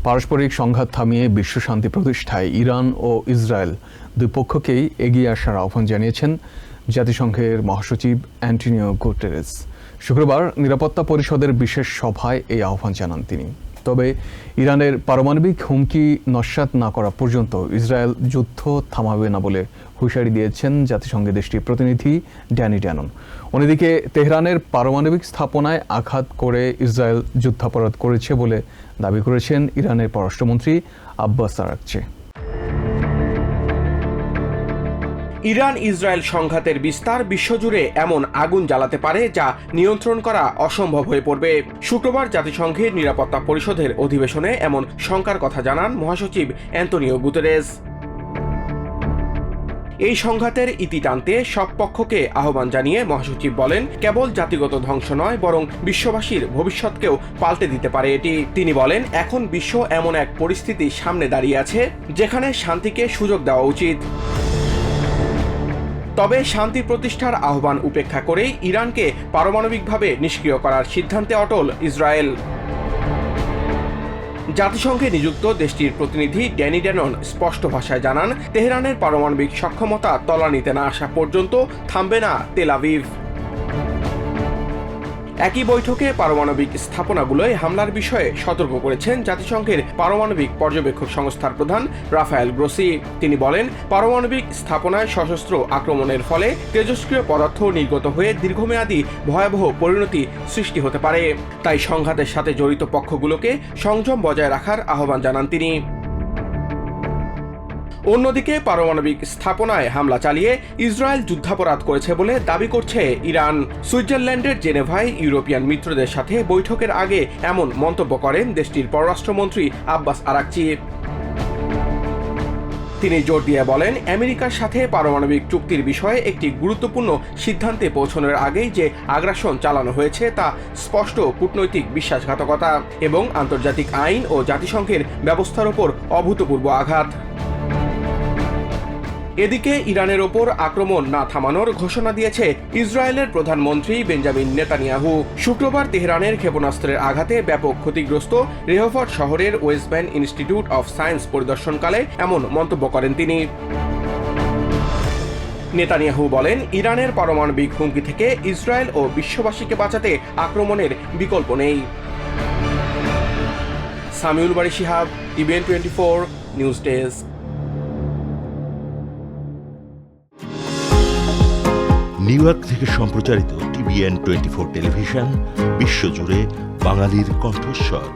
পারস্পরিক সংঘাত থামিয়ে বিশ্বশান্তি প্রতিষ্ঠায় ইরান ও ইসরায়েল দুই পক্ষকেই এগিয়ে আসার আহ্বান জানিয়েছেন জাতিসংঘের মহাসচিব অ্যান্টোনিও গুটেরেস। শুক্রবার নিরাপত্তা পরিষদের বিশেষ সভায় এই আহ্বান জানান তিনি। তবে ইরানের পারমাণবিক হুমকি নস্যাৎ না করা পর্যন্ত ইসরায়েল যুদ্ধ থামাবে না বলে হুঁশিয়ারি দিয়েছেন জাতিসংঘের দেশটির প্রতিনিধি ড্যানি ড্যানন। অন্যদিকে তেহরানের পারমাণবিক স্থাপনায় আঘাত করে ইসরায়েল যুদ্ধাপরাধ করেছে বলে দাবি করেছেন ইরানের পররাষ্ট্রমন্ত্রী আব্বাস আরাকচি। ইরান ইসরায়েল সংঘাতের বিস্তার বিশ্বজুড়ে এমন আগুন জ্বালাতে পারে যা নিয়ন্ত্রণ করা অসম্ভব হয়ে পড়বে। শুক্রবার জাতিসংঘের নিরাপত্তা পরিষদের অধিবেশনে এমন শঙ্কার কথা জানান মহাসচিব অ্যান্টোনিও গুতেরেস। এই সংঘাতের ইতি টানতে সব পক্ষকে আহ্বান জানিয়ে মহাসচিব বলেন, কেবল জাতিগত ধ্বংস নয় বরং বিশ্ববাসীর ভবিষ্যৎকেও পাল্টে দিতে পারে এটি। তিনি বলেন, এখন বিশ্ব এমন এক পরিস্থিতির সামনে দাঁড়িয়ে আছে যেখানে শান্তিকে সুযোগ দেওয়া উচিত। তবে শান্তি প্রতিষ্ঠার আহ্বান উপেক্ষা করেই ইরানকে পারমাণবিকভাবে নিষ্ক্রিয় করার সিদ্ধান্তে অটল ইসরায়েল। জাতিসংঘে নিযুক্ত দেশটির প্রতিনিধি ড্যানি ড্যানন স্পষ্ট ভাষায় জানান, তেহরানের পারমাণবিক সক্ষমতা তলানিতে না আসা পর্যন্ত থামবে না তেল আভিভ। একই বৈঠকে পারমাণবিক স্থাপনাগুলোয় হামলার বিষয়ে সতর্ক করেছেন জাতিসংঘের পারমাণবিক পর্যবেক্ষক সংস্থার প্রধান রাফায়েল গ্রোসি। তিনি বলেন, পারমাণবিক স্থাপনায় সশস্ত্র আক্রমণের ফলে তেজস্ক্রিয় পদার্থ নির্গত হয়ে দীর্ঘমেয়াদী ভয়াবহ পরিণতি সৃষ্টি হতে পারে। তাই সংঘাতের সাথে জড়িত পক্ষগুলোকে সংযম বজায় রাখার আহ্বান জানান তিনি। অন্যদিকে পারমাণবিক স্থাপনায় হামলা চালিয়ে ইসরায়েল যুদ্ধাপরাধ করেছে বলে দাবি করছে ইরান। সুইজারল্যান্ডের জেনেভায় ইউরোপিয়ান মিত্রদের সাথে বৈঠকের আগে এমন মন্তব্য করেন দেশটির পররাষ্ট্রমন্ত্রী আব্বাস আরাকচি। তিনি জোর দিয়ে বলেন, আমেরিকার সাথে পারমাণবিক চুক্তির বিষয়ে একটি গুরুত্বপূর্ণ সিদ্ধান্তে পৌঁছানোর আগেই যে আগ্রাসন চালানো হয়েছে তা স্পষ্ট কূটনৈতিক বিশ্বাসঘাতকতা এবং আন্তর্জাতিক আইন ও জাতিসংঘের ব্যবস্থার ওপর অভূতপূর্ব আঘাত। এদিকে ইরানের ওপর আক্রমণ না থামানোর ঘোষণা দিয়েছে ইসরায়েলের প্রধানমন্ত্রী বেঞ্জামিন নেতানিয়াহু। শুক্রবার তেহরানের ক্ষেপণাস্ত্রের আঘাতে ব্যাপক ক্ষতিগ্রস্ত রেহফট শহরের West Bank Institute of Science পরিদর্শনকালে এমন মন্তব্য করেন তিনি। নেতানিয়াহু বলেন, ইরানের পারমাণবিক হুমকি থেকে ইসরায়েল ও বিশ্ববাসীকে বাঁচাতে আক্রমণের বিকল্প নেই। Samiul Bari Shihab, TVN 24 news desk. New York থেকে সম্প্রচারিত টিভিএন 24 টেলিভিশন বিশ্বজুড়ে বাঙালির কণ্ঠস্বর।